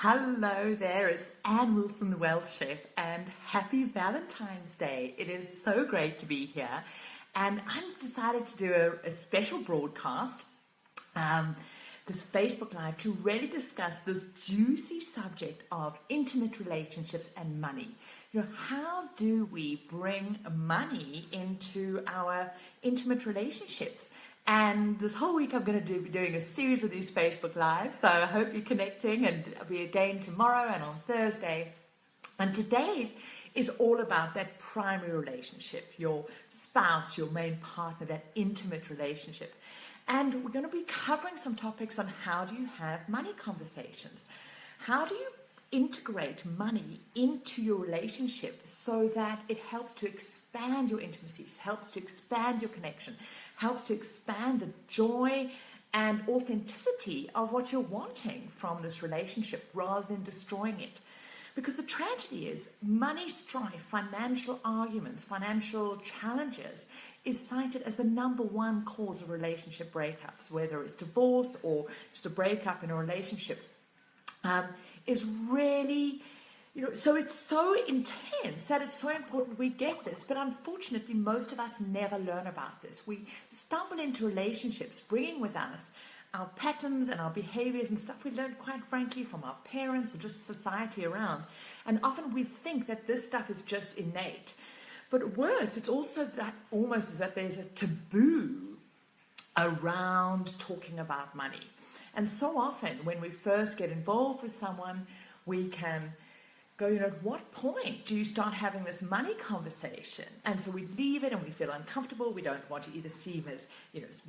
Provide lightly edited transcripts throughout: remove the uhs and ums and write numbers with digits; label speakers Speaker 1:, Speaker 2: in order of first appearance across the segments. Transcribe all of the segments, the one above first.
Speaker 1: Hello there, it's Anne Wilson, the Welsh Chef, and happy Valentine's Day. It is so great to be here, and I've decided to do a special broadcast, this Facebook Live, to really discuss this juicy subject of intimate relationships and money. You know, how do we bring money into our intimate relationships? And this whole week I'm going to be doing a series of these Facebook Lives, so I hope you're connecting, and I'll be again tomorrow and on Thursday. And today's is all about that primary relationship, your spouse, your main partner, that intimate relationship. And we're going to be covering some topics on how do you have money conversations. How do you integrate money into your relationship so that it helps to expand your intimacies, helps to expand your connection, helps to expand the joy and authenticity of what you're wanting from this relationship rather than destroying it. Because the tragedy is money strife, financial arguments, financial challenges is cited as the #1 cause of relationship breakups, whether it's divorce or just a breakup in a relationship. Is really, so it's so intense that it's so important we get this, but unfortunately most of us never learn about this. We stumble into relationships bringing with us our patterns and our behaviors and stuff we learned, quite frankly, from our parents or just society around, and often we think that this stuff is just innate. But worse, it's also that almost as if there's a taboo around talking about money. And so often when we first get involved with someone, we can go, at what point do you start having this money conversation? And so we leave it and we feel uncomfortable. We don't want to either seem as,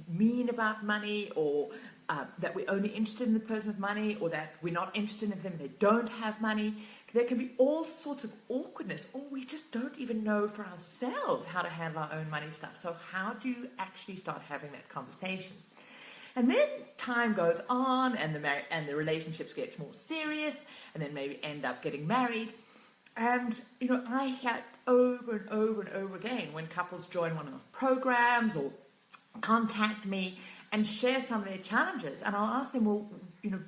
Speaker 1: mean about money, or that we're only interested in the person with money, or that we're not interested in them, they don't have money. There can be all sorts of awkwardness, or we just don't even know for ourselves how to handle our own money stuff. So how do you actually start having that conversation? And then time goes on, and the relationships get more serious, and then maybe end up getting married. And I had over and over and over again when couples join one of our programs or contact me and share some of their challenges, and I'll ask them, well,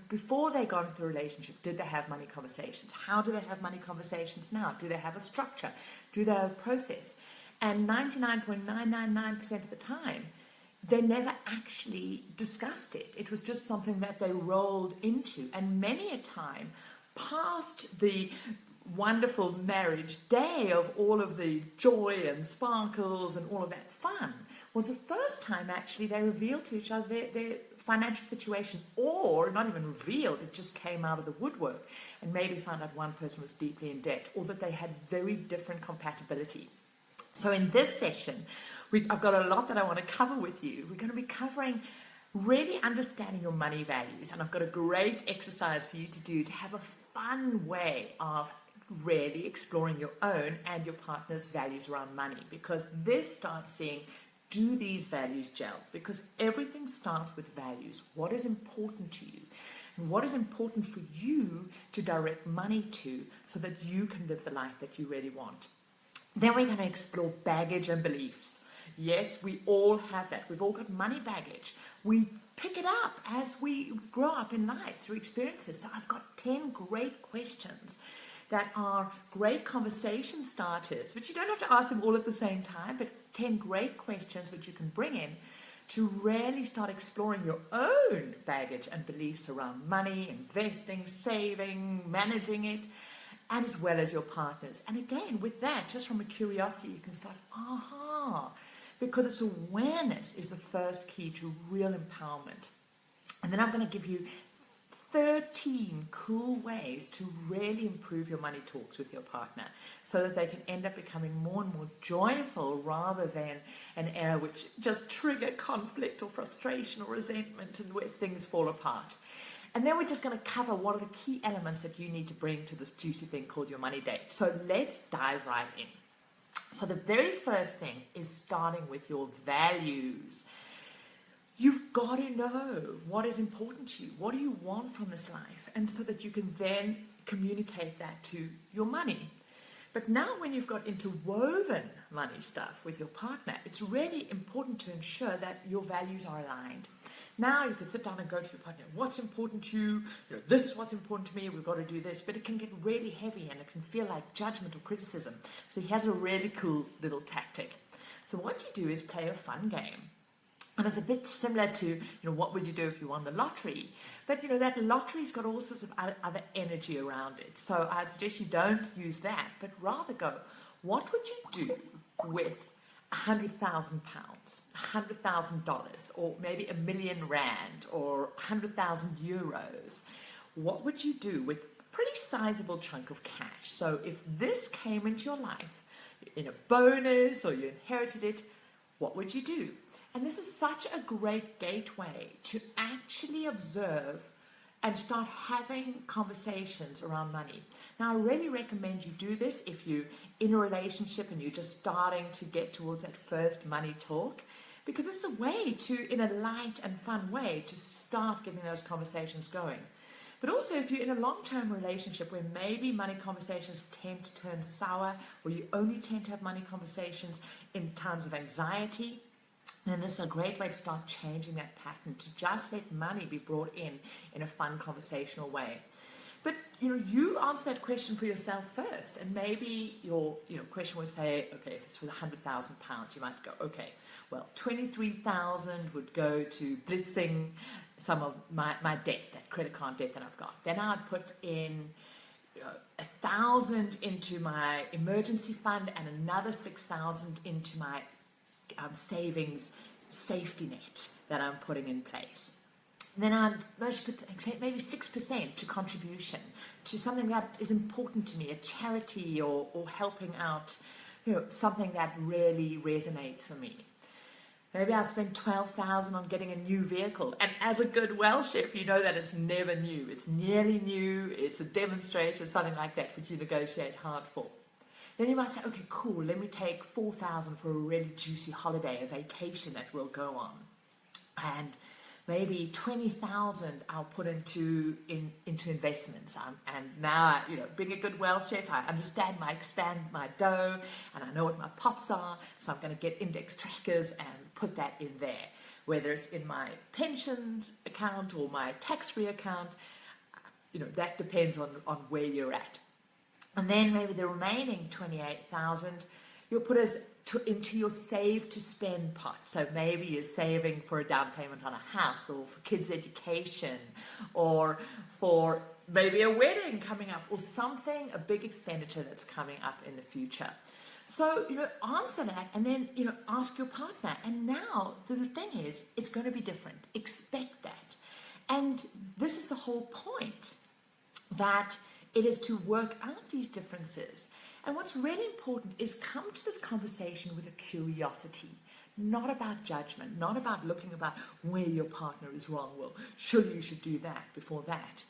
Speaker 1: before they got into the relationship, did they have money conversations? How do they have money conversations now? Do they have a structure? Do they have a process? And 99.999% of the time, they never actually discussed it. It was just something that they rolled into. And many a time, past the wonderful marriage day of all of the joy and sparkles and all of that fun, was the first time actually they revealed to each other their financial situation, or not even revealed, it just came out of the woodwork, and maybe found out one person was deeply in debt, or that they had very different compatibility. So in this session, I've got a lot that I want to cover with you. We're going to be covering really understanding your money values, and I've got a great exercise for you to do to have a fun way of really exploring your own and your partner's values around money, because this starts seeing, do these values gel? Because everything starts with values. What is important to you? And what is important for you to direct money to so that you can live the life that you really want? Then we're going to explore baggage and beliefs. Yes, we all have that. We've all got money baggage. We pick it up as we grow up in life through experiences. So I've got 10 great questions that are great conversation starters, which you don't have to ask them all at the same time, but 10 great questions which you can bring in to really start exploring your own baggage and beliefs around money, investing, saving, managing it, and as well as your partners. And again, with that, just from a curiosity, you can start, because it's awareness is the first key to real empowerment. And then I'm going to give you 13 cool ways to really improve your money talks with your partner so that they can end up becoming more and more joyful rather than an area which just trigger conflict or frustration or resentment and where things fall apart. And then we're just going to cover what are the key elements that you need to bring to this juicy thing called your money date. So let's dive right in. So the very first thing is starting with your values. You've got to know what is important to you. What do you want from this life? And so that you can then communicate that to your money. But now when you've got interwoven money stuff with your partner, it's really important to ensure that your values are aligned. Now you can sit down and go to your partner, what's important to you? You know, this is what's important to me, we've got to do this. But it can get really heavy and it can feel like judgment or criticism. So he has a really cool little tactic. So what you do is play a fun game. And it's a bit similar to, you know, what would you do if you won the lottery? But, you know, that lottery's got all sorts of other energy around it. So I'd suggest you don't use that, but rather go, what would you do with £100,000, $100,000, or maybe £1,000,000 or 100,000 euros? What would you do with a pretty sizable chunk of cash? So if this came into your life in a bonus or you inherited it, what would you do? And this is such a great gateway to actually observe and start having conversations around money. Now, I really recommend you do this if you're in a relationship and you're just starting to get towards that first money talk, because it's a way to, in a light and fun way, to start getting those conversations going. But also if you're in a long-term relationship where maybe money conversations tend to turn sour, or you only tend to have money conversations in times of anxiety, then this is a great way to start changing that pattern, to just let money be brought in a fun conversational way. But, you know, you answer that question for yourself first, and maybe your, question would say, okay, if it's for £100,000, you might go, okay, well, 23,000 would go to blitzing some of my debt, that credit card debt that I've got. Then I'd put in 1,000 into my emergency fund and another 6,000 into my savings safety net that I'm putting in place. Then I'd put maybe 6% to contribution to something that is important to me, a charity or helping out, something that really resonates for me. Maybe I'd spend 12,000 on getting a new vehicle. And as a good Welsh chef, you know that it's never new. It's nearly new, it's a demonstrator, something like that, which you negotiate hard for. Then you might say, okay, cool, let me take 4,000 for a really juicy holiday, a vacation that we'll go on. And maybe 20,000 I'll put into investments. And now, being a good Welsh chef, I understand expand my dough, and I know what my pots are, so I'm going to get index trackers and put that in there. Whether it's in my pensions account or my tax-free account, that depends on where you're at. And then maybe the remaining 28,000 you'll put into your save to spend pot. So maybe you're saving for a down payment on a house, or for kids' education, or for maybe a wedding coming up, or something, a big expenditure that's coming up in the future. So, answer that, and then, ask your partner. And now the thing is, it's going to be different. Expect that. And this is the whole point, that it is to work out these differences. And what's really important is come to this conversation with a curiosity, not about judgment, not about looking about where your partner is wrong. Well, surely you should do that before that.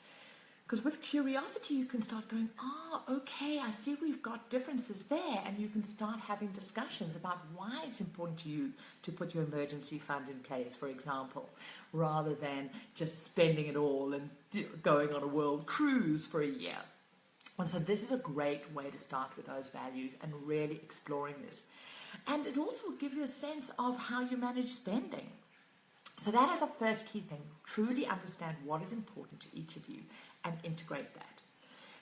Speaker 1: Because with curiosity, you can start going, okay, I see we've got differences there. And you can start having discussions about why it's important to you to put your emergency fund in place, for example, rather than just spending it all and going on a world cruise for a year. And so this is a great way to start with those values and really exploring this. And it also will give you a sense of how you manage spending. So that is a first key thing. Truly understand what is important to each of you and integrate that.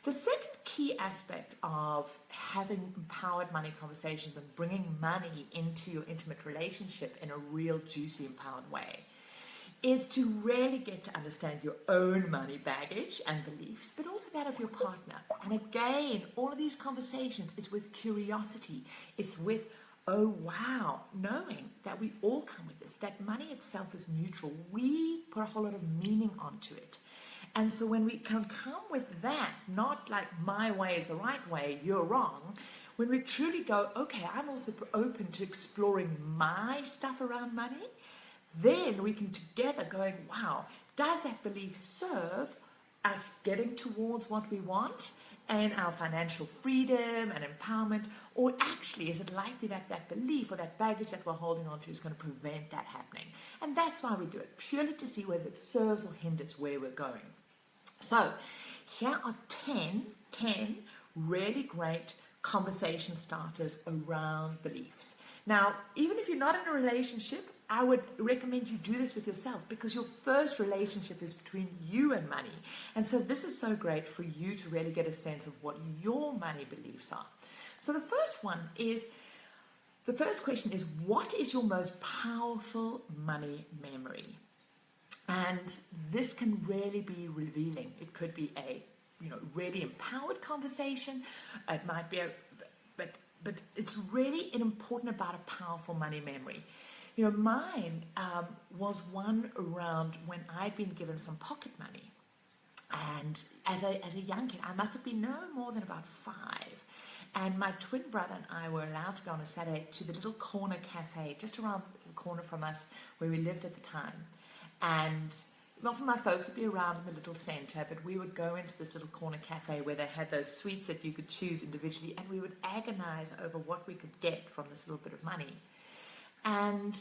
Speaker 1: The second key aspect of having empowered money conversations and bringing money into your intimate relationship in a real juicy, empowered way is to really get to understand your own money baggage and beliefs, but also that of your partner. And again, all of these conversations, it's with curiosity. It's with, oh wow, knowing that we all come with this, that money itself is neutral. We put a whole lot of meaning onto it. And so when we can come with that, not like my way is the right way, you're wrong, when we truly go, okay, I'm also open to exploring my stuff around money, then we can together going, wow, does that belief serve us getting towards what we want and our financial freedom and empowerment? Or actually, is it likely that that belief or that baggage that we're holding on to is going to prevent that happening? And that's why we do it, purely to see whether it serves or hinders where we're going. So here are 10 really great conversation starters around beliefs. Now, even if you're not in a relationship, I would recommend you do this with yourself, because your first relationship is between you and money. And so this is so great for you to really get a sense of what your money beliefs are. So the first question is, what is your most powerful money memory? And this can really be revealing. It could be a really empowered conversation. It might be but it's really important about a powerful money memory. Mine was one around when I'd been given some pocket money. And as a young kid, I must have been no more than about 5. And my twin brother and I were allowed to go on a Saturday to the little corner cafe just around the corner from us where we lived at the time. And often my folks would be around in the little centre, but we would go into this little corner cafe where they had those sweets that you could choose individually, and we would agonize over what we could get from this little bit of money. And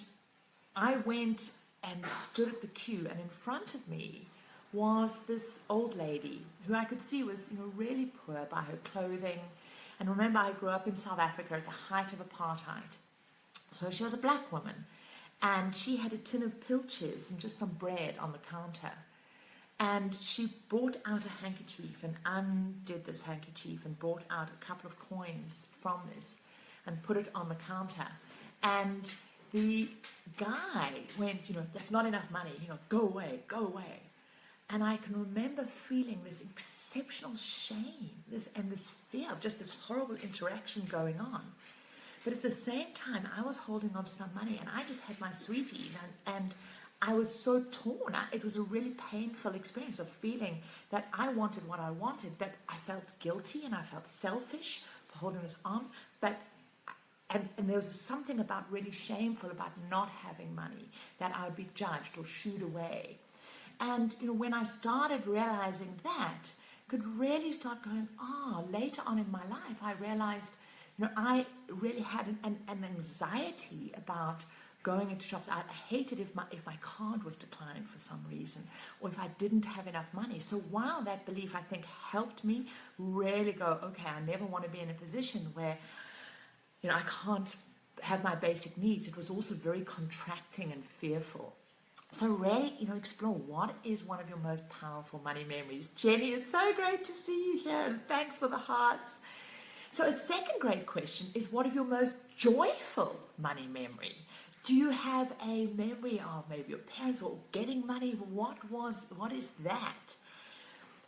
Speaker 1: I went and stood at the queue, and in front of me was this old lady who I could see was really poor by her clothing. And remember, I grew up in South Africa at the height of apartheid. So she was a black woman. And she had a tin of pilchards and just some bread on the counter. And she brought out a handkerchief and undid this handkerchief and brought out a couple of coins from this and put it on the counter. And the guy went, that's not enough money, go away, go away. And I can remember feeling this exceptional shame, this fear of just this horrible interaction going on. But at the same time, I was holding on to some money, and I just had my sweeties, and I was so torn. It was a really painful experience of feeling that I wanted what I wanted, but I felt guilty and I felt selfish for holding this on. And there was something about really shameful about not having money, that I would be judged or shooed away. And when I started realizing that, could really start going, later on in my life, I realized I really had an anxiety about going into shops. I hated if my card was declined for some reason, or if I didn't have enough money. So while that belief, I think, helped me really go, okay, I never want to be in a position where, I can't have my basic needs, it was also very contracting and fearful. So really, explore what is one of your most powerful money memories. Jenny, it's so great to see you here, and thanks for the hearts. So a second great question is, what of your most joyful money memory? Do you have a memory of maybe your parents or getting money? What is that?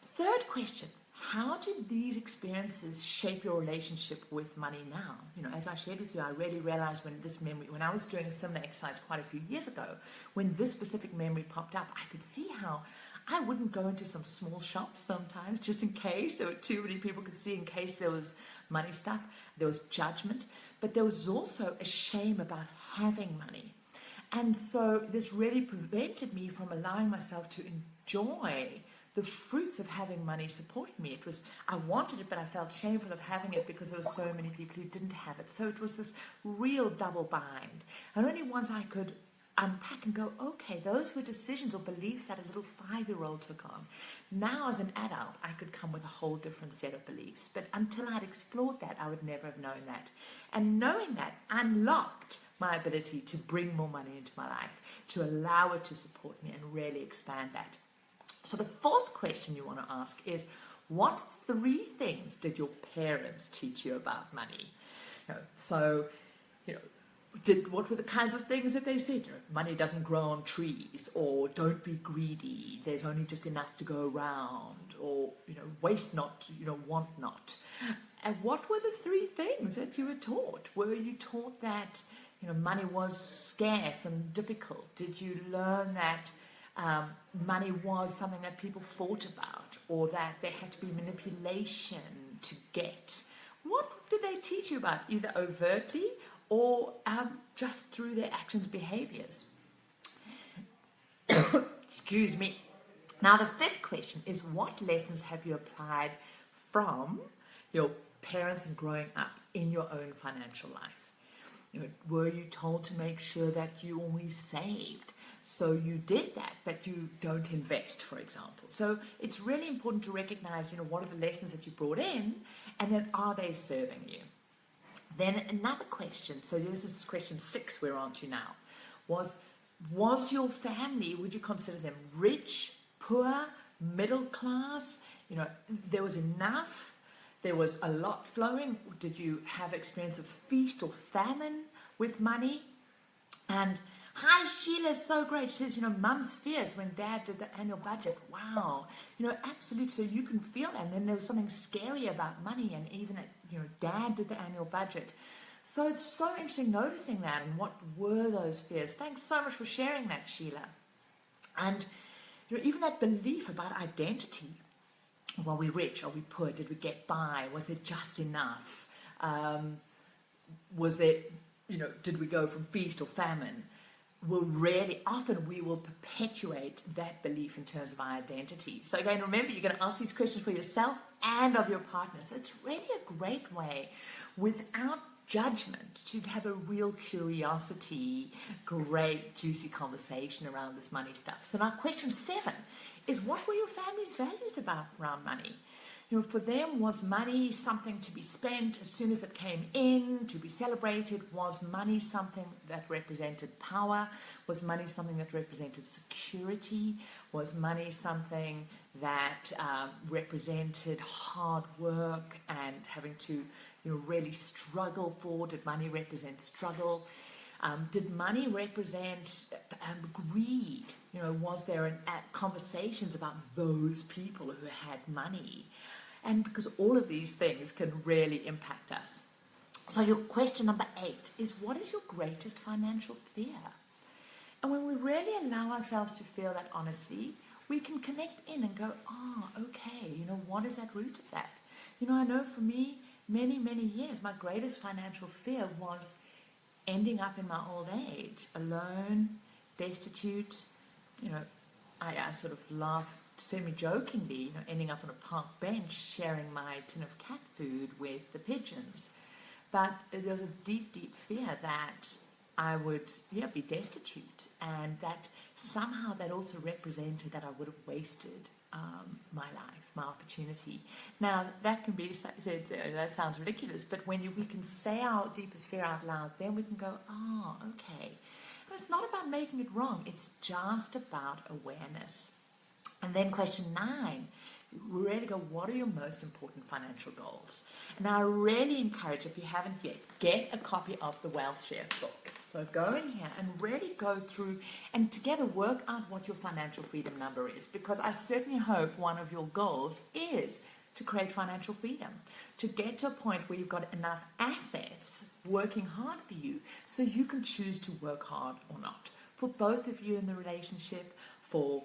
Speaker 1: Third question, how did these experiences shape your relationship with money now? As I shared with you, I really realized when I was doing a similar exercise quite a few years ago, when this specific memory popped up, I could see how I wouldn't go into some small shops sometimes, just in case there were too many people could see, in case there was money stuff. There was judgment, but there was also a shame about having money. And so this really prevented me from allowing myself to enjoy the fruits of having money supporting me. I wanted it, but I felt shameful of having it because there were so many people who didn't have it. So it was this real double bind. And only once I could unpack and go, okay, those were decisions or beliefs that a little 5-year-old took on. Now as an adult, I could come with a whole different set of beliefs. But until I'd explored that, I would never have known that. And knowing that unlocked my ability to bring more money into my life, to allow it to support me and really expand that. So the fourth question you want to ask is, what 3 things did your parents teach you about money? What were the kinds of things that they said? Money doesn't grow on trees, or don't be greedy, there's only just enough to go around, or waste not, want not. And what were the 3 things that you were taught? Were you taught that money was scarce and difficult? Did you learn that money was something that people fought about, or that there had to be manipulation to get? What did they teach you about, either overtly or just through their actions, behaviors? Excuse me. Now, the 5th question is, what lessons have you applied from your parents and growing up in your own financial life? Were you told to make sure that you always saved, So you did that, but you don't invest, for example. So it's really important to recognize, what are the lessons that you brought in, and then are they serving you? Then another question, so this is question 6 we're on to now, was your family, would you consider them rich, poor, middle class? There was enough, there was a lot flowing. Did you have experience of feast or famine with money? And hi, Sheila, so great. She says, mum's fears when dad did the annual budget. Wow. Absolutely. So you can feel that. And then there was something scary about money, and even that, dad did the annual budget. So it's so interesting noticing that, and what were those fears. Thanks so much for sharing that, Sheila. And even that belief about identity. Were we rich? Are we poor? Did we get by? Was it just enough? Was there, did we go from feast or famine? Often we will perpetuate that belief in terms of our identity. So again, remember, you're going to ask these questions for yourself and of your partner. So it's really a great way, without judgment, to have a real curiosity, great, juicy conversation around this money stuff. So now question 7 is, what were your family's values around money? For them, was money something to be spent as soon as it came in, to be celebrated? Was money something that represented power? Was money something that represented security? Was money something that represented hard work and having to really struggle for? Did money represent struggle? Did money represent greed? Was there conversations about those people who had money? And because all of these things can really impact us. So your question number 8 is, what is your greatest financial fear? And when we really allow ourselves to feel that honestly, we can connect in and go, okay, what is that root of that? I know for me, many, many years, my greatest financial fear was ending up in my old age, alone, destitute. I sort of laugh semi-jokingly, ending up on a park bench sharing my tin of cat food with the pigeons. But there was a deep, deep fear that I would be destitute, and that somehow that also represented that I would have wasted my life, my opportunity. Now, that can be said, that sounds ridiculous, but when we can say our deepest fear out loud, then we can go, okay. And it's not about making it wrong, it's just about awareness. And then question 9, we really go, what are your most important financial goals? And I really encourage, if you haven't yet, get a copy of the Wealth Chef book. So go in here and really go through and together work out what your financial freedom number is, because I certainly hope one of your goals is to create financial freedom, to get to a point where you've got enough assets working hard for you so you can choose to work hard or not. For both of you in the relationship, for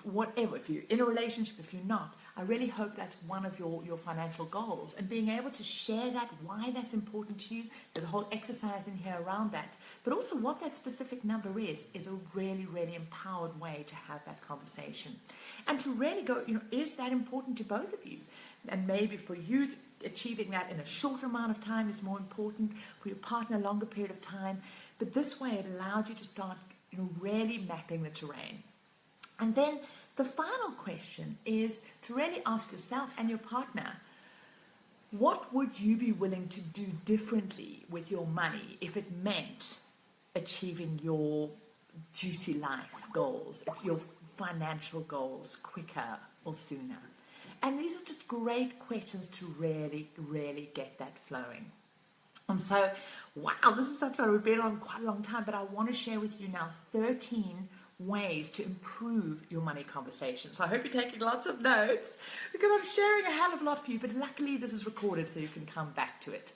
Speaker 1: whatever, if you're in a relationship, if you're not, I really hope that's one of your financial goals, and being able to share that, why that's important to you. There's a whole exercise in here around that, but also what that specific number is a really, really empowered way to have that conversation, and to really go, is that important to both of you? And maybe for you, achieving that in a shorter amount of time is more important, for your partner a longer period of time, but this way it allowed you to start really mapping the terrain. And then the final question is to really ask yourself and your partner, what would you be willing to do differently with your money if it meant achieving your juicy life goals, your financial goals quicker or sooner? And these are just great questions to really, really get that flowing. And so, wow, this is such a, we've been on quite a long time, but I want to share with you now 13 ways to improve your money conversation. So I hope you're taking lots of notes, because I'm sharing a hell of a lot for you, but luckily this is recorded so you can come back to it.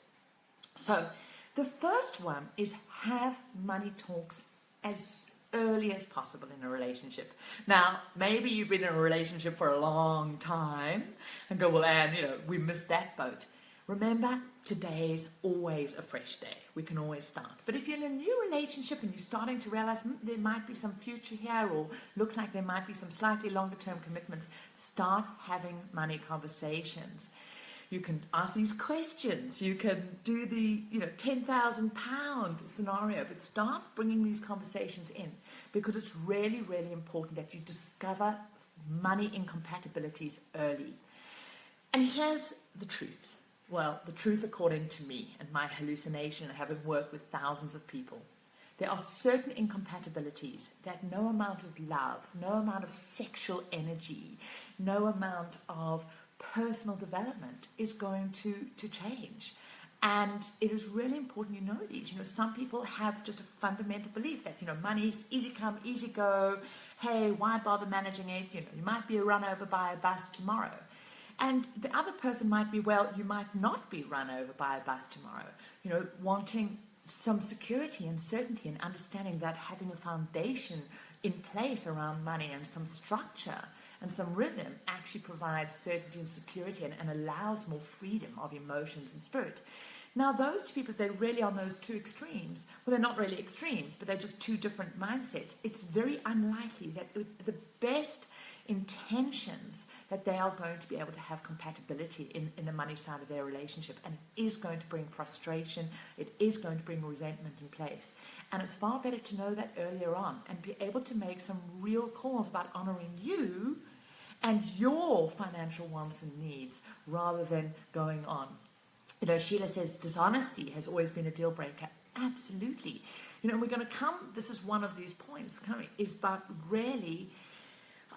Speaker 1: So the first one is have money talks as early as possible in a relationship. Now, maybe you've been in a relationship for a long time and go, well, Anne, we missed that boat. Remember, today's always a fresh day. We can always start. But if you're in a new relationship and you're starting to realize there might be some future here, or looks like there might be some slightly longer term commitments, start having money conversations. You can ask these questions. You can do the, £10,000 scenario, but start bringing these conversations in, because it's really, really important that you discover money incompatibilities early. And here's the truth. Well, the truth according to me and my hallucination, having worked with thousands of people. There are certain incompatibilities that no amount of love, no amount of sexual energy, no amount of personal development is going to change. And it is really important you know these. Some people have just a fundamental belief that, money is easy come, easy go. Hey, why bother managing it? You might be run over by a bus tomorrow. And the other person might be, well, you might not be run over by a bus tomorrow. Wanting some security and certainty and understanding that having a foundation in place around money and some structure and some rhythm actually provides certainty and security and allows more freedom of emotions and spirit. Now, those two people, if they're really on those two extremes, well, they're not really extremes, but they're just two different mindsets. It's very unlikely that the best intentions that they are going to be able to have compatibility in the money side of their relationship, and it is going to bring frustration, it is going to bring resentment in place. And it's far better to know that earlier on and be able to make some real calls about honoring you and your financial wants and needs rather than going on. Sheila says dishonesty has always been a deal breaker. Absolutely. We're going to come, this is one of these points, is about really,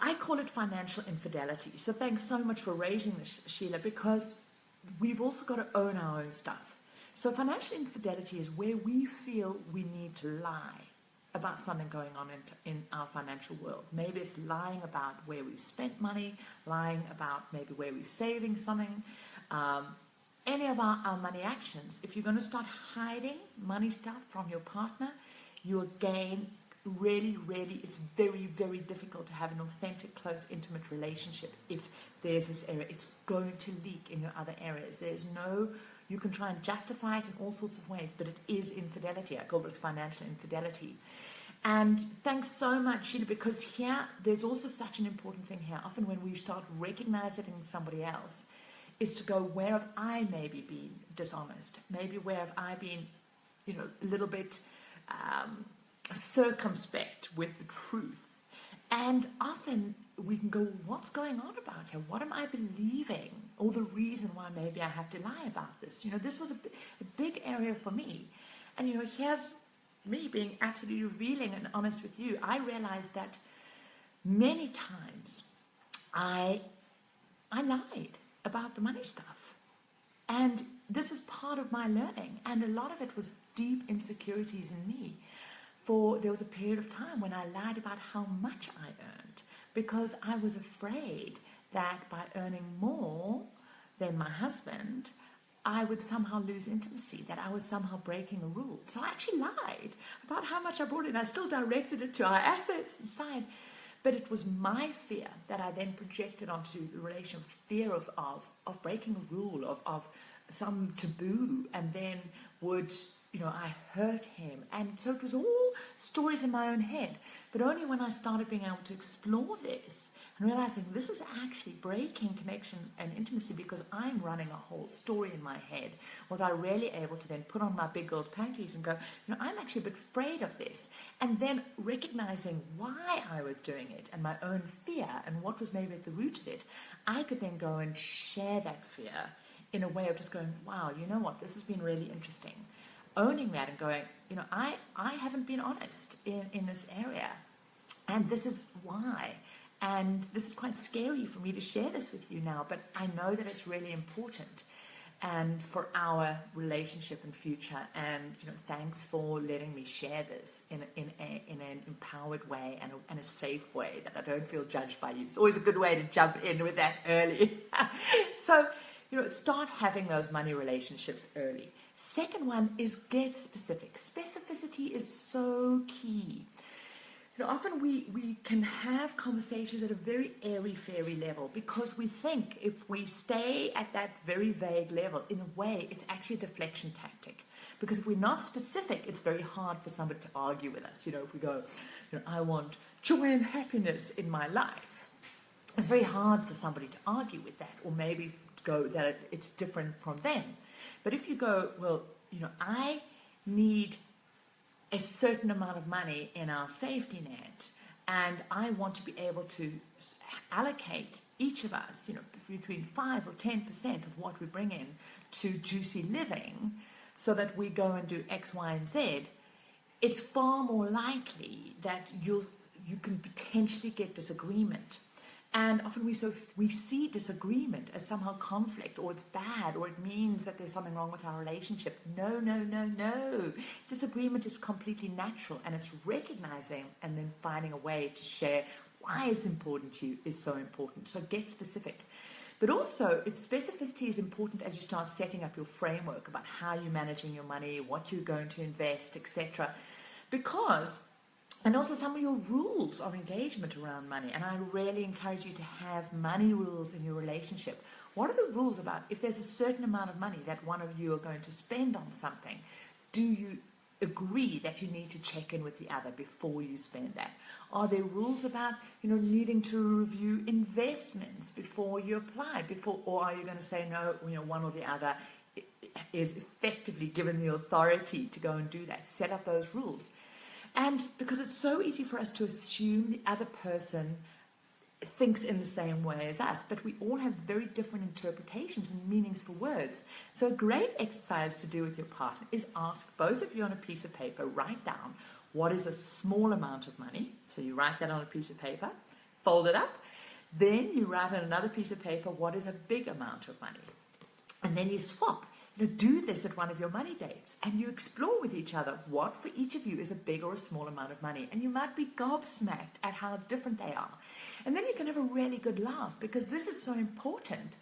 Speaker 1: I call it financial infidelity. So thanks so much for raising this, Sheila, because we've also got to own our own stuff. So financial infidelity is where we feel we need to lie about something going on in our financial world. Maybe it's lying about where we've spent money, lying about maybe where we're saving something, any of our money actions. If you're going to start hiding money stuff from your partner, you again really, it's very, very difficult to have an authentic, close, intimate relationship if there's this area. It's going to leak in your other areas. You can try and justify it in all sorts of ways, but it is infidelity. I call this financial infidelity. And thanks so much, Sheila, because here, there's also such an important thing here. Often when we start recognizing it in somebody else, is to go, where have I maybe been dishonest? Maybe where have I been, a little bit circumspect with the truth? And often we can go, what's going on about here? What am I believing? Or the reason why maybe I have to lie about this. This was a big area for me. And, here's me being absolutely revealing and honest with you. I realized that many times I lied about the money stuff. And this is part of my learning. And a lot of it was deep insecurities in me. There was a period of time when I lied about how much I earned, because I was afraid that by earning more than my husband, I would somehow lose intimacy, that I was somehow breaking a rule. So I actually lied about how much I brought in. I still directed it to our assets inside. But it was my fear that I then projected onto the relation, fear of breaking a rule, of some taboo, and then would, I hurt him. And so it was all stories in my own head. But only when I started being able to explore this and realizing this is actually breaking connection and intimacy because I'm running a whole story in my head, was I really able to then put on my big gold panties and go, I'm actually a bit afraid of this. And then recognizing why I was doing it and my own fear and what was maybe at the root of it, I could then go and share that fear in a way of just going, wow, you know what, this has been really interesting. Owning that and going, I haven't been honest in this area. And this is why. And this is quite scary for me to share this with you now, but I know that it's really important and for our relationship and future. And, thanks for letting me share this in an empowered way and a safe way that I don't feel judged by you. It's always a good way to jump in with that early. So, start having those money relationships early. Second one is get specific. Specificity is so key. Often we can have conversations at a very airy-fairy level because we think if we stay at that very vague level, in a way, it's actually a deflection tactic. Because if we're not specific, it's very hard for somebody to argue with us. If we go, I want joy and happiness in my life, it's very hard for somebody to argue with that, or maybe go that it's different from them. But if you go, well, I need a certain amount of money in our safety net, and I want to be able to allocate each of us, between 5 or 10% of what we bring in to juicy living, so that we go and do X, Y, and Z. It's far more likely that you can potentially get disagreement. And often we see disagreement as somehow conflict, or it's bad, or it means that there's something wrong with our relationship. No, no, no, no. Disagreement is completely natural, and it's recognizing and then finding a way to share why it's important to you is so important. So get specific. But also, specificity is important as you start setting up your framework about how you're managing your money, what you're going to invest, etc. And also some of your rules of engagement around money. And I really encourage you to have money rules in your relationship. What are the rules about if there's a certain amount of money that one of you are going to spend on something? Do you agree that you need to check in with the other before you spend that? Are there rules about, needing to review investments before you apply? Or are you going to say no, one or the other is effectively given the authority to go and do that? Set up those rules. And because it's so easy for us to assume the other person thinks in the same way as us, but we all have very different interpretations and meanings for words. So a great exercise to do with your partner is ask both of you on a piece of paper, write down what is a small amount of money. So you write that on a piece of paper, fold it up. Then you write on another piece of paper what is a big amount of money. And then you swap. Do this at one of your money dates, and you explore with each other what for each of you is a big or a small amount of money, and you might be gobsmacked at how different they are. And then you can have a really good laugh, because this is so important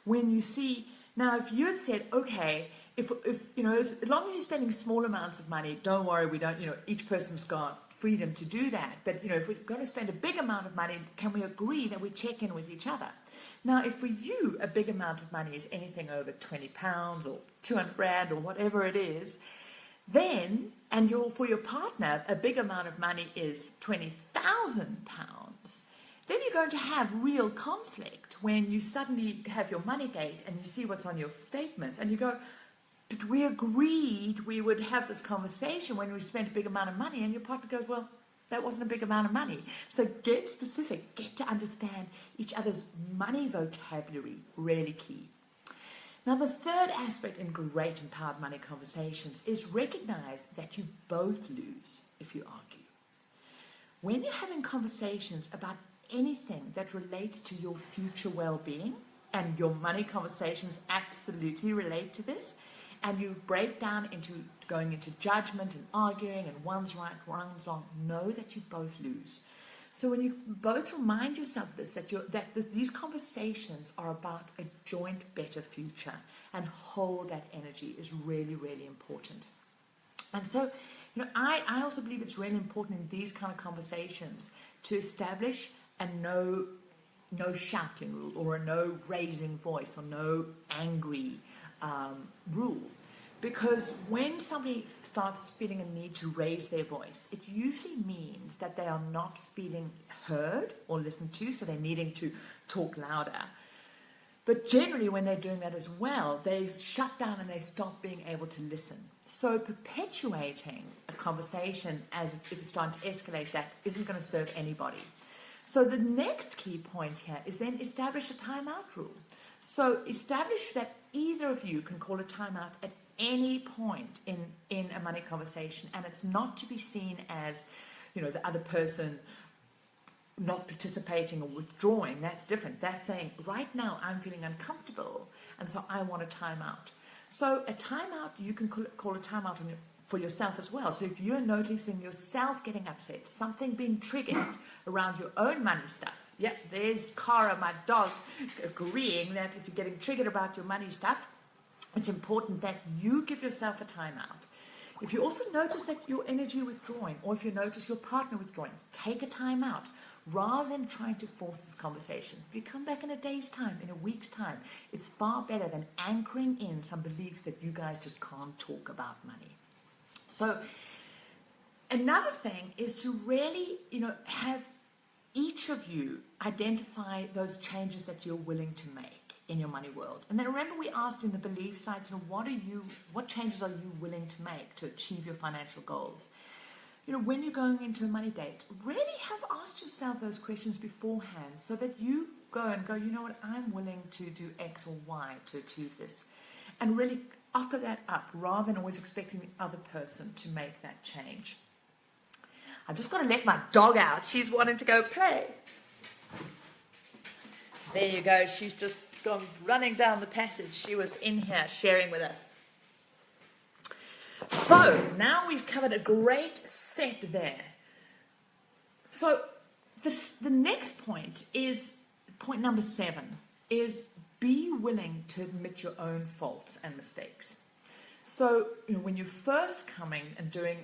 Speaker 1: when you see. Now, if you had said, okay, if as long as you're spending small amounts of money, don't worry, we don't, each person's got freedom to do that. But if we're going to spend a big amount of money, can we agree that we check in with each other? Now, if for you a big amount of money is anything over £20 or 200 Rand or whatever it is, then, and for your partner, a big amount of money is £20,000, then you're going to have real conflict when you suddenly have your money date and you see what's on your statements and you go, but we agreed we would have this conversation when we spent a big amount of money, and your partner goes, well, that wasn't a big amount of money. So get specific, get to understand each other's money vocabulary, really key. Now, the third aspect in great empowered money conversations is recognize that you both lose if you argue. When you're having conversations about anything that relates to your future well-being, and your money conversations absolutely relate to this, and you break down into going into judgment and arguing and one's right, one's wrong, know that you both lose. So when you both remind yourself of this, these conversations are about a joint better future, and hold that energy is really, really important. And so, I also believe it's really important in these kind of conversations to establish a no shouting rule, or a no raising voice, or no angry rule. Because when somebody starts feeling a need to raise their voice, it usually means that they are not feeling heard or listened to, so they're needing to talk louder. But generally, when they're doing that as well, they shut down and they stop being able to listen. So perpetuating a conversation as if it's starting to escalate, that isn't going to serve anybody. So the next key point here is then establish a timeout rule. So establish that either of you can call a timeout at any point in a money conversation, and it's not to be seen as, the other person not participating or withdrawing. That's different. That's saying, right now I'm feeling uncomfortable, and so I want a timeout. So a timeout, you can call a timeout for yourself as well. So if you're noticing yourself getting upset, something being triggered around your own money stuff. Yep, there's Cara, my dog, agreeing that if you're getting triggered about your money stuff, it's important that you give yourself a timeout. If you also notice that your energy withdrawing, or if you notice your partner withdrawing, take a timeout rather than trying to force this conversation. If you come back in a day's time, in a week's time, it's far better than anchoring in some beliefs that you guys just can't talk about money. So another thing is to really, have each of you identify those changes that you're willing to make. in your money world. And then remember, we asked in the belief side, what changes are you willing to make to achieve your financial goals? When you're going into a money date, really have asked yourself those questions beforehand so that you go, you know what, I'm willing to do X or Y to achieve this. And really offer that up rather than always expecting the other person to make that change. I've just got to let my dog out. She's wanting to go play. There you go. She's just gone running down the passage. She was in here sharing with us. So now we've covered a great set there. So the next point is, point number 7, is be willing to admit your own faults and mistakes. So when you're first coming and doing,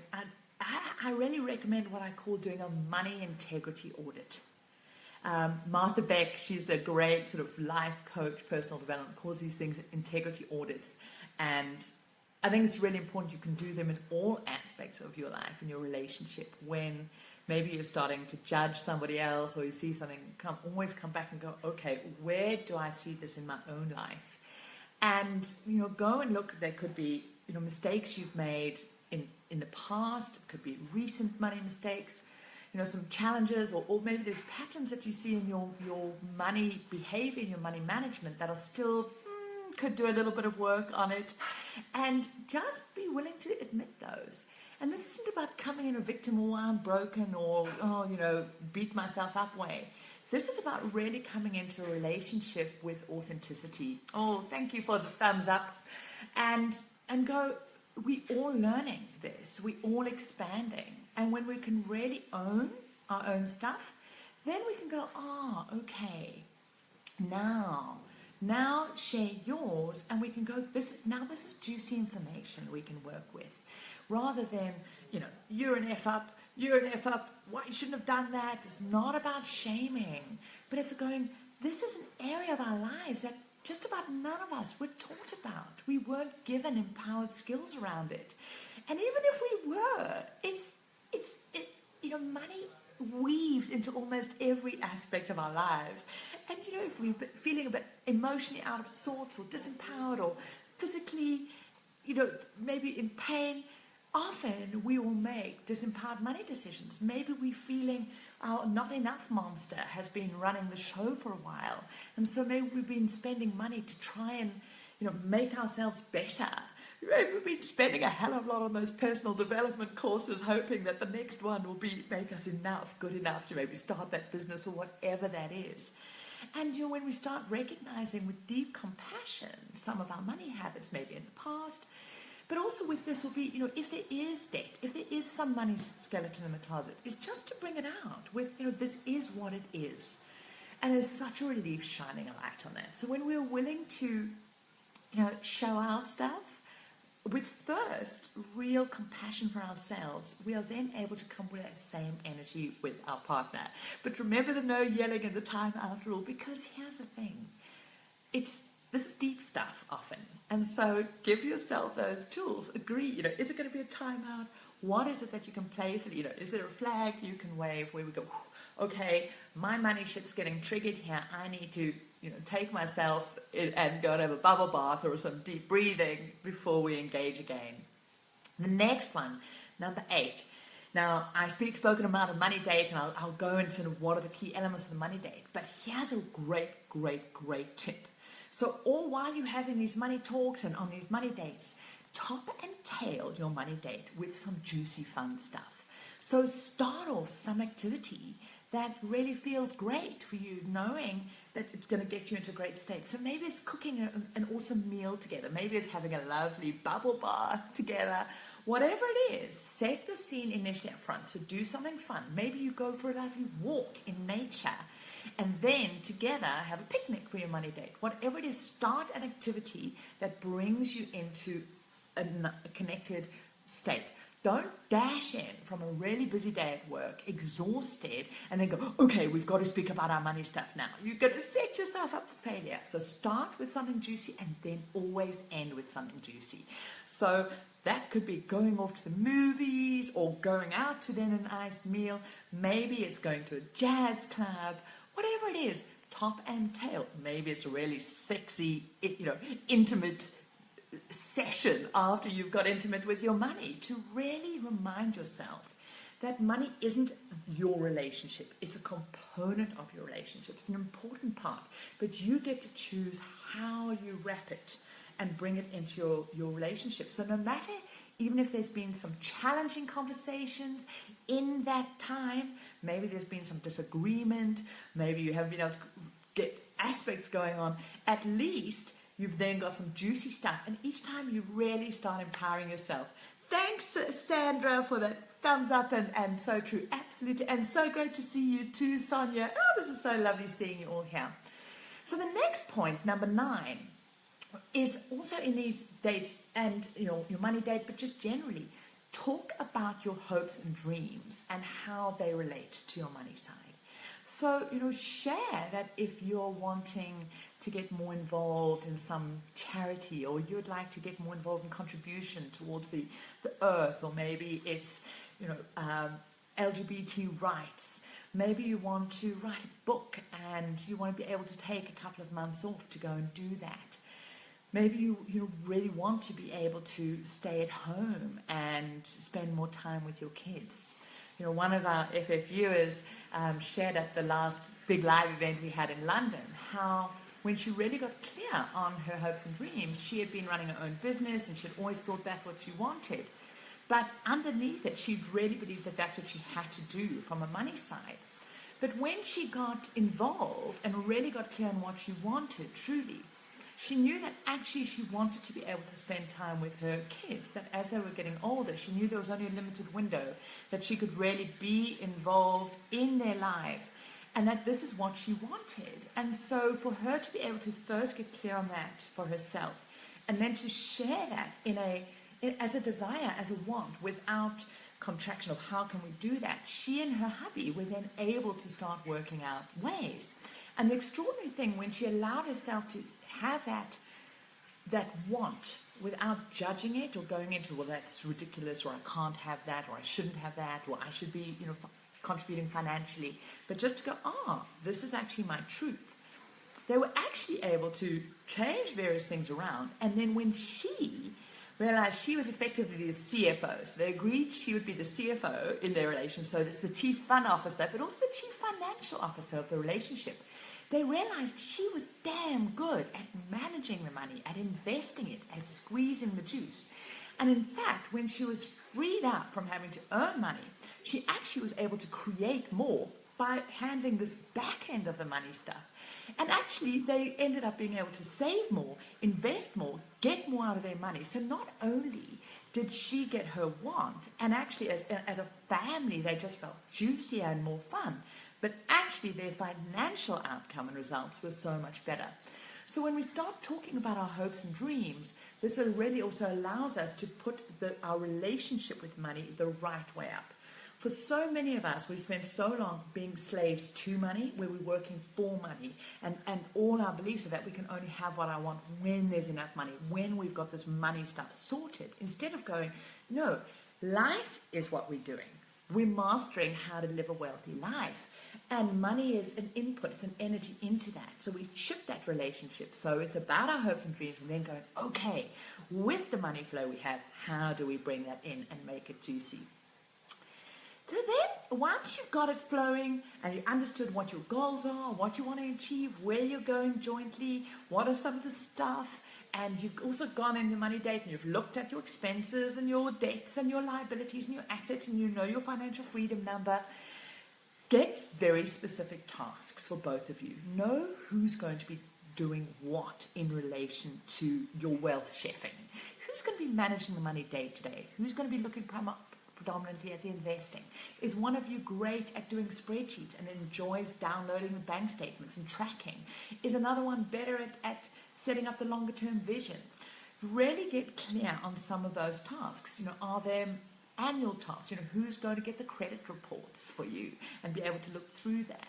Speaker 1: I really recommend what I call doing a money integrity audit. Martha Beck, she's a great sort of life coach, personal development, calls these things integrity audits. And I think it's really important you can do them in all aspects of your life and your relationship. When maybe you're starting to judge somebody else or you see something, always come back and go, okay, where do I see this in my own life? And, go and look. There could be, mistakes you've made in the past. It could be recent money mistakes, some challenges, or maybe there's patterns that you see in your money behavior, in your money management that are still, could do a little bit of work on it. And just be willing to admit those. And this isn't about coming in a victim, or I'm broken, or, beat myself up way. This is about really coming into a relationship with authenticity. Oh, thank you for the thumbs up. And go, we all learning this. We all expanding. And when we can really own our own stuff, then we can go, okay, now share yours, and we can go, this is juicy information we can work with. Rather than, you're an F up, why you shouldn't have done that. It's not about shaming, but it's going, this is an area of our lives that just about none of us were taught about. We weren't given empowered skills around it. And even if we were, money weaves into almost every aspect of our lives. And, if we're feeling a bit emotionally out of sorts or disempowered or physically, maybe in pain, often we will make disempowered money decisions. Maybe we're feeling our not enough monster has been running the show for a while. And so maybe we've been spending money to try and, make ourselves better. Maybe we've been spending a hell of a lot on those personal development courses, hoping that the next one will make us good enough to maybe start that business or whatever that is. And, when we start recognizing with deep compassion some of our money habits, maybe in the past, but also with this will be, if there is debt, if there is some money skeleton in the closet, is just to bring it out with, this is what it is. And there's such a relief shining a light on that. So when we're willing to, show our stuff with first real compassion for ourselves, we are then able to come with that same energy with our partner. But remember the no yelling and the time out rule, because here's the thing. This is deep stuff often. And so give yourself those tools. Agree, is it going to be a timeout? What is it that you can playfully, is there a flag you can wave where we go, okay, my money shit's getting triggered here. I need to, take myself in and go and have a bubble bath or some deep breathing before we engage again. The next one, number 8. Now, I spoken about a money date, and I'll go into what are the key elements of the money date. But here's a great tip. So all while you're having these money talks and on these money dates, top and tail your money date with some juicy fun stuff. So start off some activity that really feels great for you, knowing that it's going to get you into a great state. So maybe it's cooking an awesome meal together. Maybe it's having a lovely bubble bath together. Whatever it is, set the scene initially up front. So do something fun. Maybe you go for a lovely walk in nature, and then together have a picnic for your money date. Whatever it is, start an activity that brings you into a connected state. Don't dash in from a really busy day at work, exhausted, and then go, okay, we've got to speak about our money stuff now. You're going to set yourself up for failure. So start with something juicy and then always end with something juicy. So that could be going off to the movies or going out to then a nice meal. Maybe it's going to a jazz club. Whatever it is, top and tail. Maybe it's a really sexy, intimate session after you've got intimate with your money, to really remind yourself that money isn't your relationship. It's a component of your relationship. It's an important part, but you get to choose how you wrap it and bring it into your relationship. So no matter, even if there's been some challenging conversations in that time, maybe there's been some disagreement, maybe you haven't been able to get aspects going on, at least you've then got some juicy stuff. And each time you really start empowering yourself. Thanks, Sandra, for that thumbs up, and so true. Absolutely. And so great to see you too, Sonia. Oh, this is so lovely seeing you all here. So the next point, number 9, is also in these dates and your money date, but just generally, talk about your hopes and dreams and how they relate to your money side. So, share that if you're wanting to get more involved in some charity, or you'd like to get more involved in contribution towards the earth, or maybe it's, LGBT rights. Maybe you want to write a book and you want to be able to take a couple of months off to go and do that. Maybe you really want to be able to stay at home and spend more time with your kids. One of our FF viewers shared at the last big live event we had in London how when she really got clear on her hopes and dreams, she had been running her own business and she'd always thought that's what she wanted. But underneath it, she'd really believed that that's what she had to do from a money side. But when she got involved and really got clear on what she wanted truly, she knew that actually she wanted to be able to spend time with her kids, that as they were getting older, she knew there was only a limited window, that she could really be involved in their lives, and that this is what she wanted. And so for her to be able to first get clear on that for herself, and then to share that as a desire, as a want, without contraction of how can we do that, she and her hubby were then able to start working out ways. And the extraordinary thing, when she allowed herself to have that want without judging it or going into, well, that's ridiculous, or I can't have that, or I shouldn't have that, or I should be contributing financially, but just to go, this is actually my truth. They were actually able to change various things around, and then when she realized she was effectively the CFO, so they agreed she would be the CFO in their relationship, so it's the chief fun officer, but also the chief financial officer of the relationship. They realized she was damn good at managing the money, at investing it, at squeezing the juice. And in fact, when she was freed up from having to earn money, she actually was able to create more by handling this back end of the money stuff. And actually, they ended up being able to save more, invest more, get more out of their money. So not only did she get her want, and actually as a family, they just felt juicier and more fun, but actually their financial outcome and results were so much better. So when we start talking about our hopes and dreams, this really also allows us to put our relationship with money the right way up. For so many of us, we've spent so long being slaves to money, where we're working for money, and all our beliefs are that we can only have what I want when there's enough money, when we've got this money stuff sorted, instead of going, no, life is what we're doing. We're mastering how to live a wealthy life. And money is an input, it's an energy into that. So we shift that relationship. So it's about our hopes and dreams, and then going, okay, with the money flow we have, how do we bring that in and make it juicy? So then, once you've got it flowing and you understood what your goals are, what you want to achieve, where you're going jointly, what are some of the stuff, and you've also gone in the money date and you've looked at your expenses and your debts and your liabilities and your assets, and you know your financial freedom number, get very specific tasks for both of you. Know who's going to be doing what in relation to your wealth chefing. Who's going to be managing the money day to day? Who's going to be looking predominantly at the investing? Is one of you great at doing spreadsheets and enjoys downloading the bank statements and tracking? Is another one better at setting up the longer term vision? Really get clear on some of those tasks. Are there annual tasks? Who's going to get the credit reports for you and be able to look through that?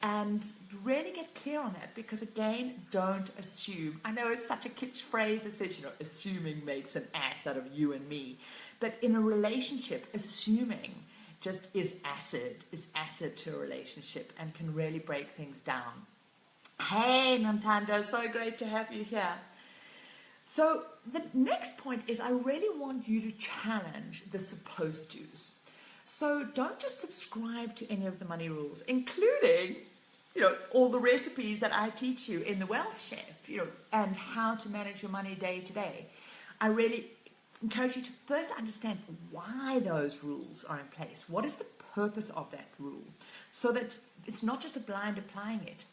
Speaker 1: And really get clear on that, because again, don't assume. I know it's such a kitsch phrase that says, assuming makes an ass out of you and me. But in a relationship, assuming just is acid to a relationship and can really break things down. Hey, Nantando, so great to have you here. So the next point is I really want you to challenge the supposed to's. So don't just subscribe to any of the money rules, including, all the recipes that I teach you in the Wealth Chef, and how to manage your money day to day. I really encourage you to first understand why those rules are in place. What is the purpose of that rule? So that it's not just a blind applying it.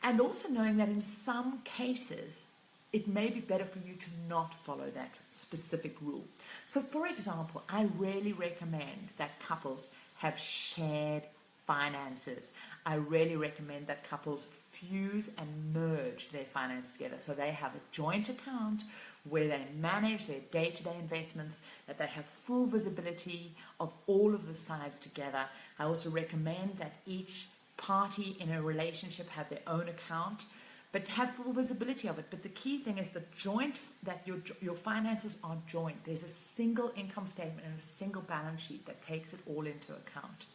Speaker 1: And also knowing that in some cases, it may be better for you to not follow that specific rule. So for example, I really recommend that couples have shared finances. I really recommend that couples fuse and merge their finance together. So they have a joint account where they manage their day-to-day investments, that they have full visibility of all of the sides together. I also recommend that each party in a relationship have their own account, but have full visibility of it. But the key thing is that your finances are joint. There's a single income statement and a single balance sheet that takes it all into account.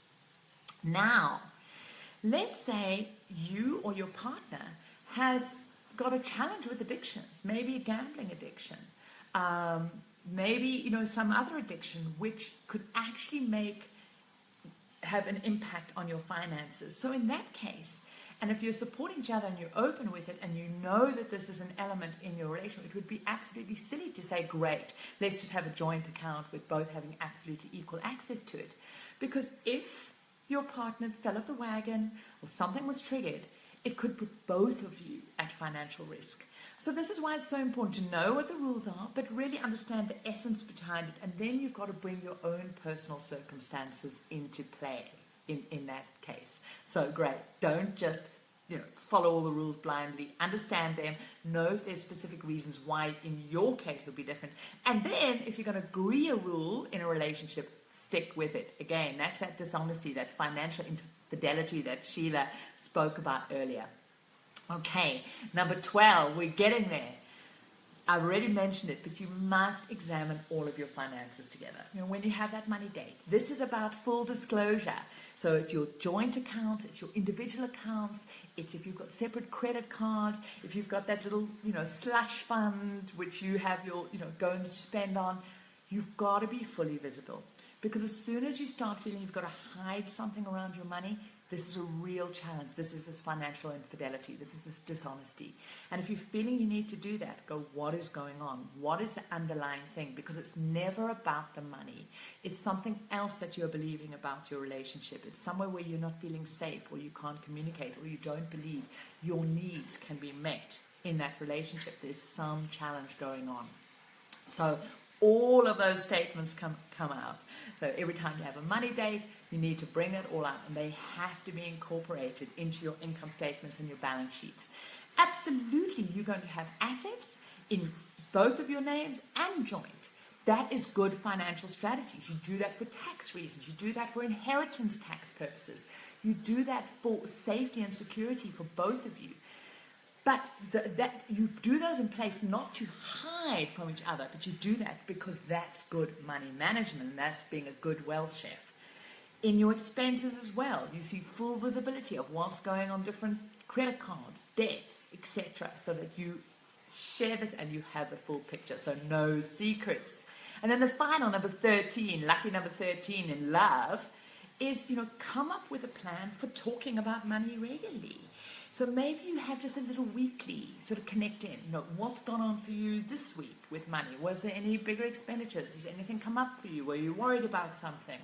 Speaker 1: Now, let's say you or your partner has got a challenge with addictions, maybe a gambling addiction, maybe some other addiction which could actually have an impact on your finances. So in that case, and if you're supporting each other and you're open with it and you know that this is an element in your relationship, it would be absolutely silly to say, great, let's just have a joint account with both having absolutely equal access to it. Because if your partner fell off the wagon or something was triggered, it could put both of you at financial risk. So this is why it's so important to know what the rules are, but really understand the essence behind it. And then you've got to bring your own personal circumstances into play in that case. So great. Don't just follow all the rules blindly. Understand them. Know if there's specific reasons why in your case it'll be different. And then if you're going to agree a rule in a relationship, stick with it. Again, that's that dishonesty, that financial infidelity that Sheila spoke about earlier. Okay, number 12, we're getting there. I've already mentioned it, but you must examine all of your finances together. When you have that money date, this is about full disclosure. So it's your joint accounts, it's your individual accounts, it's if you've got separate credit cards, if you've got that little, slush fund, which you have your, go and spend on, you've got to be fully visible. Because as soon as you start feeling you've got to hide something around your money, this is a real challenge. This is this financial infidelity. This is this dishonesty. And if you're feeling you need to do that, go, what is going on? What is the underlying thing? Because it's never about the money. It's something else that you're believing about your relationship. It's somewhere where you're not feeling safe, or you can't communicate, or you don't believe your needs can be met in that relationship. There's some challenge going on. So all of those statements come out. So every time you have a money date, you need to bring it all out, and they have to be incorporated into your income statements and your balance sheets. Absolutely, you're going to have assets in both of your names and joint. That is good financial strategies. You do that for tax reasons. You do that for inheritance tax purposes. You do that for safety and security for both of you. But that you do those in place not to hide from each other, but you do that because that's good money management, and that's being a good wealth chef. In your expenses as well, you see full visibility of what's going on different credit cards, debts, etc., so that you share this and you have the full picture, so no secrets. And then the final, number 13, lucky number 13 in love, is, come up with a plan for talking about money regularly. So maybe you have just a little weekly sort of connect in. What's gone on for you this week with money? Was there any bigger expenditures? Does anything come up for you? Were you worried about something?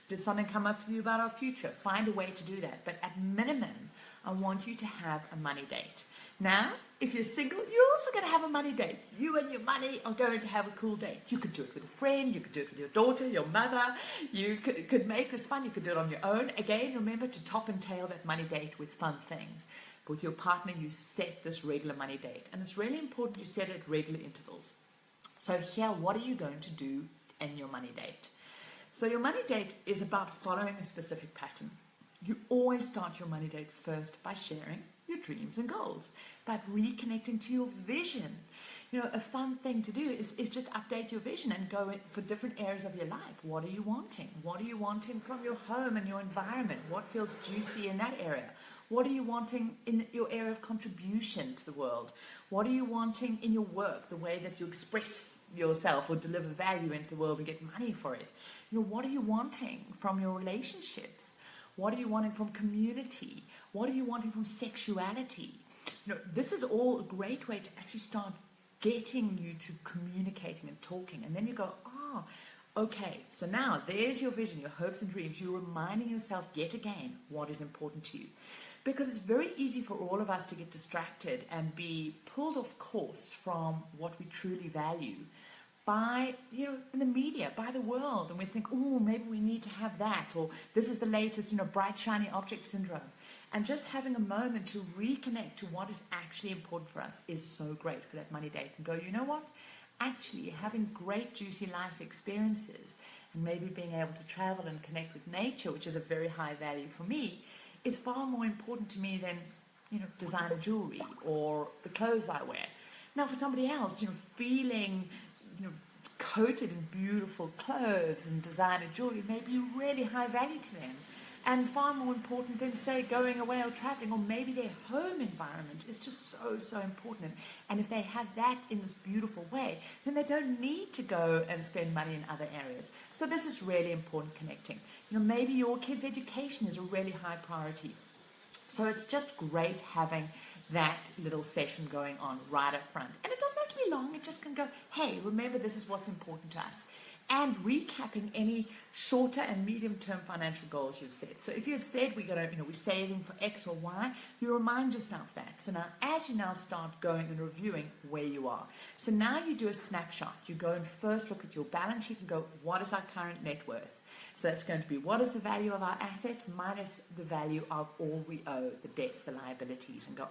Speaker 1: Did something come up for you about our future? Find a way to do that. But at minimum, I want you to have a money date. Now, if you're single, you're also going to have a money date. You and your money are going to have a cool date. You could do it with a friend. You could do it with your daughter, your mother. You could make this fun. You could do it on your own. Again, remember to top and tail that money date with fun things. But with your partner, you set this regular money date. And it's really important you set it at regular intervals. So here, what are you going to do in your money date? So your money date is about following a specific pattern. You always start your money date first by sharing your dreams and goals, but reconnecting to your vision. A fun thing to do is just update your vision and go for different areas of your life. What are you wanting? What are you wanting from your home and your environment? What feels juicy in that area? What are you wanting in your area of contribution to the world? What are you wanting in your work, the way that you express yourself or deliver value into the world and get money for it? What are you wanting from your relationships? What are you wanting from community? What are you wanting from sexuality? This is all a great way to actually start getting you to communicating and talking. And then you go, okay, so now there's your vision, your hopes and dreams. You're reminding yourself yet again what is important to you. Because it's very easy for all of us to get distracted and be pulled off course from what we truly value by, in the media, by the world. And we think, maybe we need to have that, or this is the latest, bright, shiny object syndrome. And just having a moment to reconnect to what is actually important for us is so great for that money date. And go, you know what? Actually, having great, juicy life experiences and maybe being able to travel and connect with nature, which is a very high value for me, is far more important to me than, designer jewelry or the clothes I wear. Now, for somebody else, feeling, coated in beautiful clothes and designer jewelry may be really high value to them. And far more important than, say, going away or traveling, or maybe their home environment is just so, so important. And if they have that in this beautiful way, then they don't need to go and spend money in other areas. So this is really important, connecting. Maybe your kids' education is a really high priority. So it's just great having that little session going on right up front. And it doesn't have to be long. It just can go, hey, remember this is what's important to us. And recapping any shorter and medium-term financial goals you've set. So if you had said we're saving for X or Y, you remind yourself that. So now, as you now start going and reviewing where you are. So now you do a snapshot. You go and first look at your balance sheet and go, what is our current net worth? So that's going to be, what is the value of our assets minus the value of all we owe, the debts, the liabilities, and go,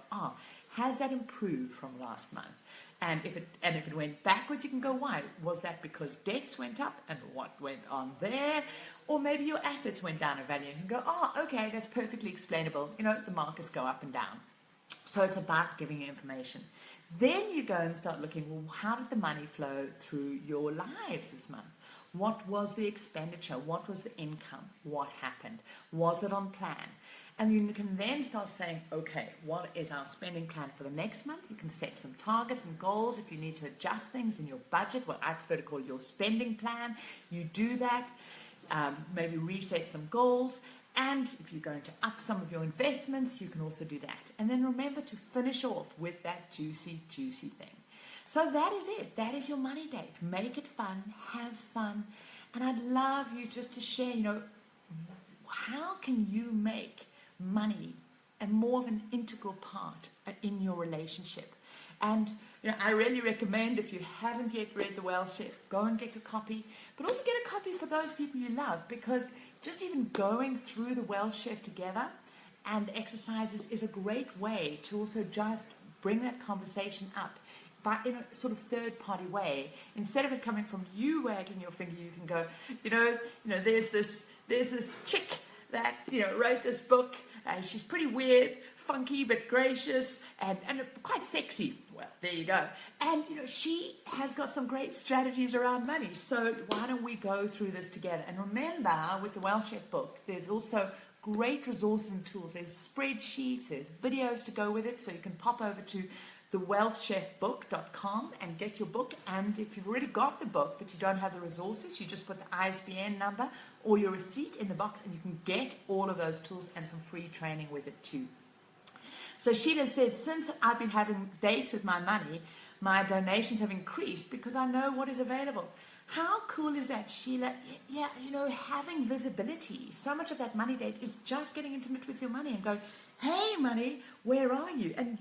Speaker 1: has that improved from last month? And if it went backwards, you can go, why? Was that because debts went up and what went on there? Or maybe your assets went down in value and you can go, okay, that's perfectly explainable. The markets go up and down. So it's about giving you information. Then you go and start looking, well, how did the money flow through your lives this month? What was the expenditure? What was the income? What happened? Was it on plan? And you can then start saying, okay, what is our spending plan for the next month? You can set some targets and goals if you need to adjust things in your budget, what I prefer to call your spending plan. You do that, maybe reset some goals. And if you're going to up some of your investments, you can also do that. And then remember to finish off with that juicy, juicy thing. So that is it. That is your money date. Make it fun. Have fun. And I'd love you just to share, how can you make money and more of an integral part in your relationship? And I really recommend, if you haven't yet read The Wealth Chef, go and get a copy, but also get a copy for those people you love, because just even going through The Wealth Chef together and the exercises is a great way to also just bring that conversation up, but in a sort of third-party way. Instead of it coming from you wagging your finger, you can go, there's this chick that wrote this book. She's pretty weird, funky, but gracious, and quite sexy. Well, there you go. And she has got some great strategies around money. So why don't we go through this together? And remember, with the Wealth Chef book, there's also great resources and tools. There's spreadsheets, there's videos to go with it, so you can pop over to thewealthchefbook.com and get your book. And if you've already got the book but you don't have the resources, you just put the ISBN number or your receipt in the box and you can get all of those tools and some free training with it too. So Sheila said, since I've been having dates with my money, my donations have increased because I know what is available. How cool is that, Sheila? Yeah, having visibility. So much of that money date is just getting intimate with your money and going, hey, money, where are you? And,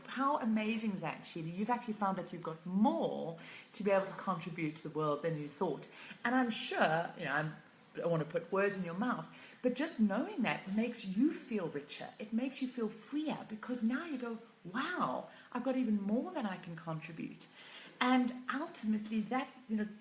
Speaker 1: how amazing is that, Sheila? You've actually found that you've got more to be able to contribute to the world than you thought. And I'm sure, I don't want to put words in your mouth, but just knowing that makes you feel richer. It makes you feel freer, because now you go, wow, I've got even more than I can contribute. And ultimately that,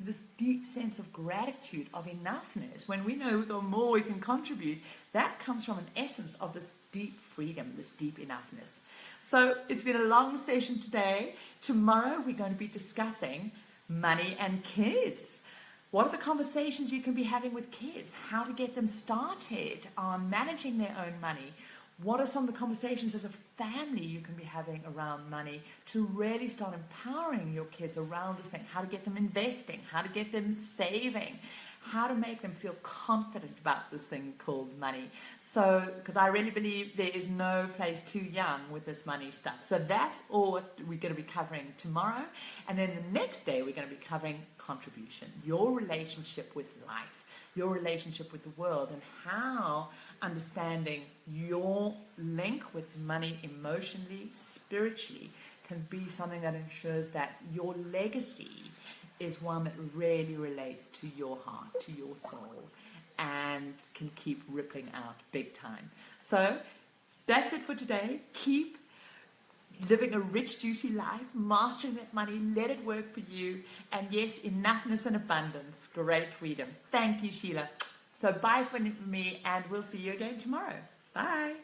Speaker 1: this deep sense of gratitude, of enoughness, when we know we've got more we can contribute, that comes from an essence of this deep freedom, this deep enoughness. So it's been a long session today. Tomorrow we're going to be discussing money and kids. What are the conversations you can be having with kids? How to get them started on managing their own money? What are some of the conversations as a family you can be having around money to really start empowering your kids around this thing? How to get them investing, how to get them saving, how to make them feel confident about this thing called money. So, because I really believe there is no place too young with this money stuff. So that's all what we're going to be covering tomorrow. And then the next day, we're going to be covering contribution, your relationship with life, your relationship with the world, and how understanding your link with money emotionally, spiritually, can be something that ensures that your legacy is one that really relates to your heart, to your soul, and can keep rippling out big time. So that's it for today. Keep living a rich, juicy life, mastering that money, let it work for you, and yes, enoughness and abundance, great freedom. Thank you, Sheila. So bye for me, and we'll see you again tomorrow. Bye.